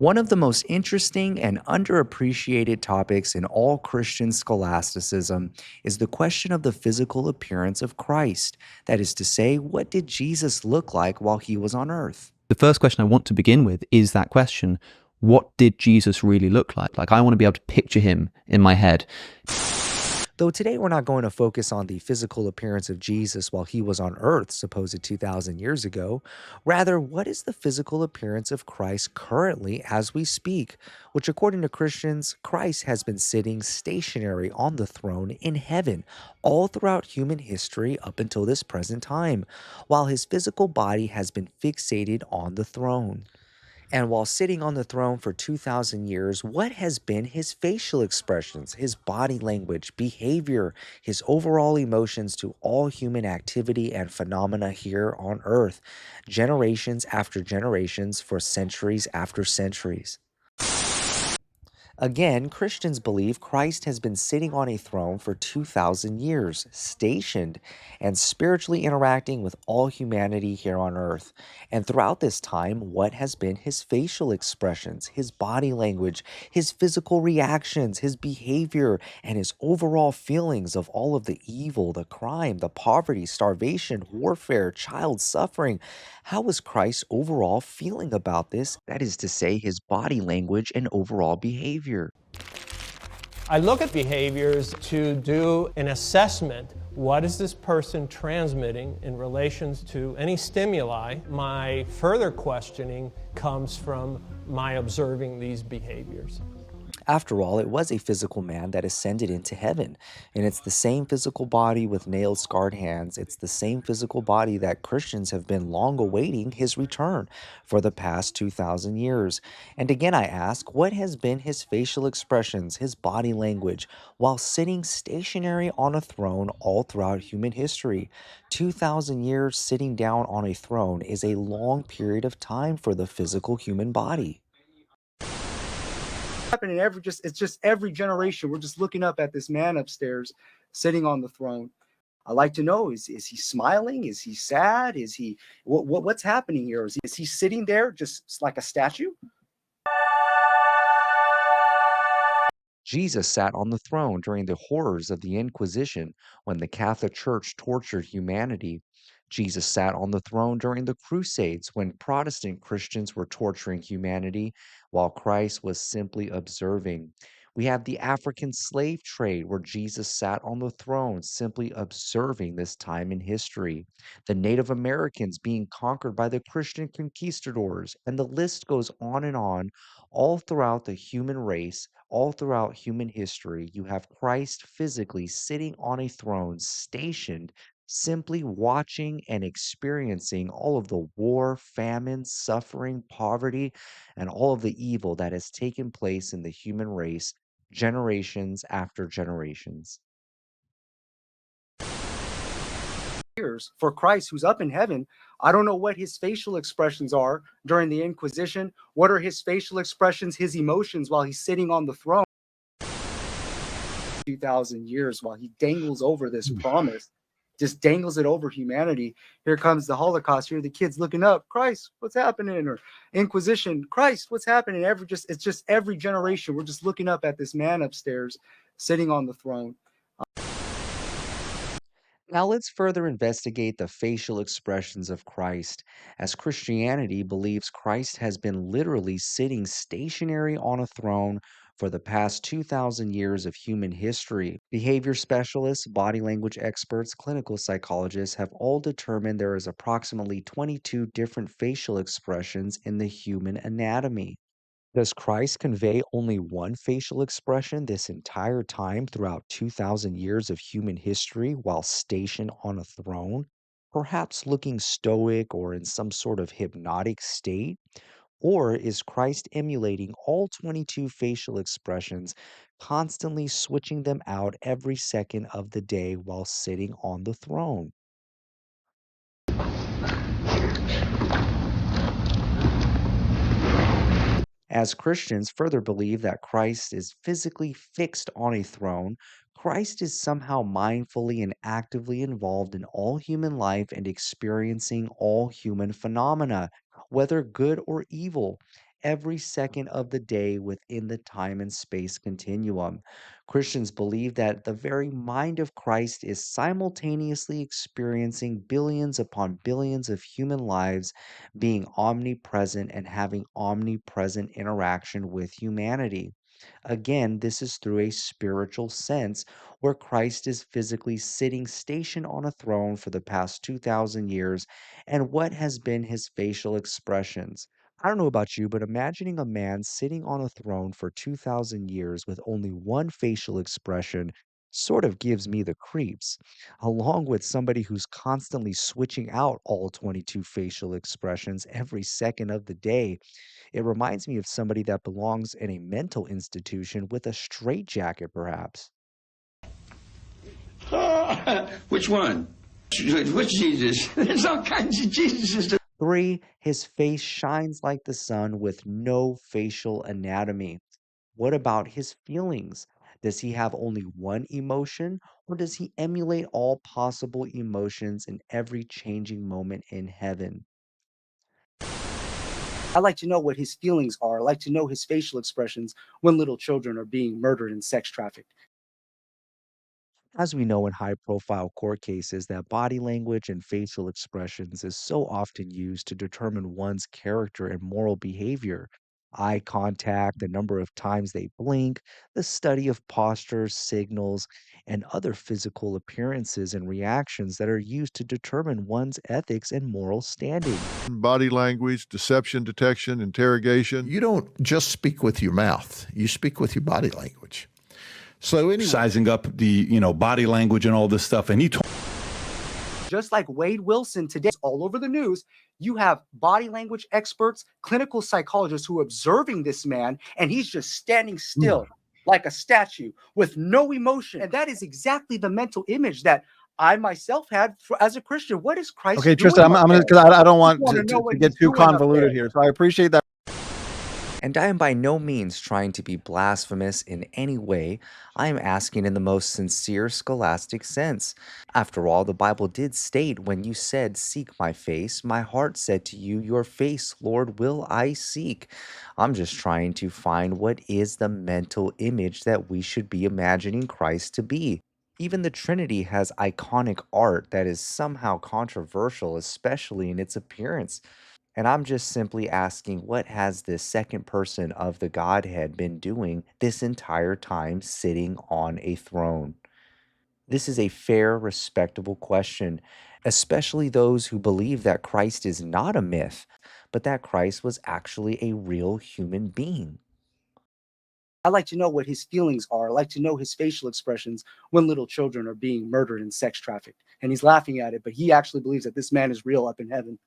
One of the most interesting and underappreciated topics in all Christian scholasticism is the question of the physical appearance of Christ. That is to say, what did Jesus look like while he was on earth? The first question I want to begin with is that question: what did Jesus really look like? Like, I want to be able to picture him in my head. Though today we're not going to focus on the physical appearance of Jesus while he was on earth, supposed 2,000 years ago. Rather, what is the physical appearance of Christ currently as we speak? Which, according to Christians, Christ has been sitting stationary on the throne in heaven all throughout human history up until this present time, while his physical body has been fixated on the throne. And while sitting on the throne for 2,000 years, what has been his facial expressions, his body language, behavior, his overall emotions to all human activity and phenomena here on earth, generations after generations for centuries after centuries? Again, Christians believe Christ has been sitting on a throne for 2,000 years, stationed and spiritually interacting with all humanity here on earth. And throughout this time, what has been his facial expressions, his body language, his physical reactions, his behavior, and his overall feelings of all of the evil, the crime, the poverty, starvation, warfare, child suffering? How was Christ overall feeling about this? That is to say, his body language and overall behavior. I look at behaviors to do an assessment. What is this person transmitting in relations to any stimuli? My further questioning comes from my observing these behaviors. After all, it was a physical man that ascended into heaven, and it's the same physical body with nail scarred hands. It's the same physical body that Christians have been long awaiting his return for the past 2,000 years. And again, I ask, what has been his facial expressions, his body language, while sitting stationary on a throne all throughout human history? 2,000 years sitting down on a throne is a long period of time for the physical human body. Happening it's just every generation. We're just looking up at this man upstairs sitting on the throne. I like to know, is he smiling? Is he sad? Is he what's happening here? Is he sitting there just like a statue? Jesus sat on the throne during the horrors of the Inquisition when the Catholic Church tortured humanity. Jesus sat on the throne during the Crusades when Protestant Christians were torturing humanity while Christ was simply observing. We have the African slave trade where Jesus sat on the throne simply observing this time in history. The Native Americans being conquered by the Christian conquistadors, and the list goes on, all throughout the human race. All throughout human history, you have Christ physically sitting on a throne, stationed, simply watching and experiencing all of the war, famine, suffering, poverty, and all of the evil that has taken place in the human race generations after generations. Years for Christ who's up in heaven. I don't know what his facial expressions are during the Inquisition. What are his facial expressions, his emotions while he's sitting on the throne? 2,000 years while he dangles over this promise, just dangles it over humanity. Here comes the Holocaust. Here are the kids looking up. Christ, what's happening? Or Inquisition. Christ, what's happening? It's just every generation. We're just looking up at this man upstairs sitting on the throne. Now let's further investigate the facial expressions of Christ, as Christianity believes Christ has been literally sitting stationary on a throne for the past 2,000 years of human history. Behavior specialists, body language experts, clinical psychologists have all determined there is approximately 22 different facial expressions in the human anatomy. Does Christ convey only one facial expression this entire time throughout 2,000 years of human history while stationed on a throne? Perhaps looking stoic or in some sort of hypnotic state? Or is Christ emulating all 22 facial expressions, constantly switching them out every second of the day while sitting on the throne? As Christians further believe that Christ is physically fixed on a throne, Christ is somehow mindfully and actively involved in all human life and experiencing all human phenomena, whether good or evil. every second of the day within the time and space continuum. Christians believe that the very mind of Christ is simultaneously experiencing billions upon billions of human lives, being omnipresent and having omnipresent interaction with humanity. Again, this is through a spiritual sense where Christ is physically sitting stationed on a throne for the past 2,000 years, and what has been his facial expressions. I don't know about you, but imagining a man sitting on a throne for 2,000 years with only one facial expression sort of gives me the creeps, along with somebody who's constantly switching out all 22 facial expressions every second of the day. It reminds me of somebody that belongs in a mental institution with a straitjacket, perhaps. Which one? Which Jesus? There's all kinds of Jesuses. 3, his face shines like the sun with no facial anatomy. What about his feelings? Does he have only one emotion, or does he emulate all possible emotions in every changing moment in heaven? I'd like to know what his feelings are. I'd like to know his facial expressions when little children are being murdered and sex trafficked. As we know in high profile court cases, that body language and facial expressions is so often used to determine one's character and moral behavior. Eye contact, the number of times they blink, the study of postures, signals, and other physical appearances and reactions that are used to determine one's ethics and moral standing. Body language, deception detection, interrogation. You don't just speak with your mouth, you speak with your body language. So anyway, Sizing up the, body language and all this stuff. And he told Just like Wade Wilson today, all over the news, you have body language experts, clinical psychologists who are observing this man, and he's just standing still like a statue with no emotion. And that is exactly the mental image that I myself had as a Christian. What is Christ Okay, doing Tristan, I'm up gonna there? because I don't want wanna to know what get he's too doing up convoluted there. here. So I appreciate that. And I am by no means trying to be blasphemous in any way. I am asking in the most sincere scholastic sense. After all, the Bible did state, when you said, "Seek my face," my heart said to you, "Your face, Lord, will I seek." I'm just trying to find what is the mental image that we should be imagining Christ to be. Even the Trinity has iconic art that is somehow controversial, especially in its appearance. And I'm just simply asking, what has this second person of the Godhead been doing this entire time sitting on a throne? This is a fair, respectable question, especially those who believe that Christ is not a myth, but that Christ was actually a real human being. I'd like to know what his feelings are. I'd like to know his facial expressions when little children are being murdered and sex trafficked. And he's laughing at it, but he actually believes that this man is real up in heaven.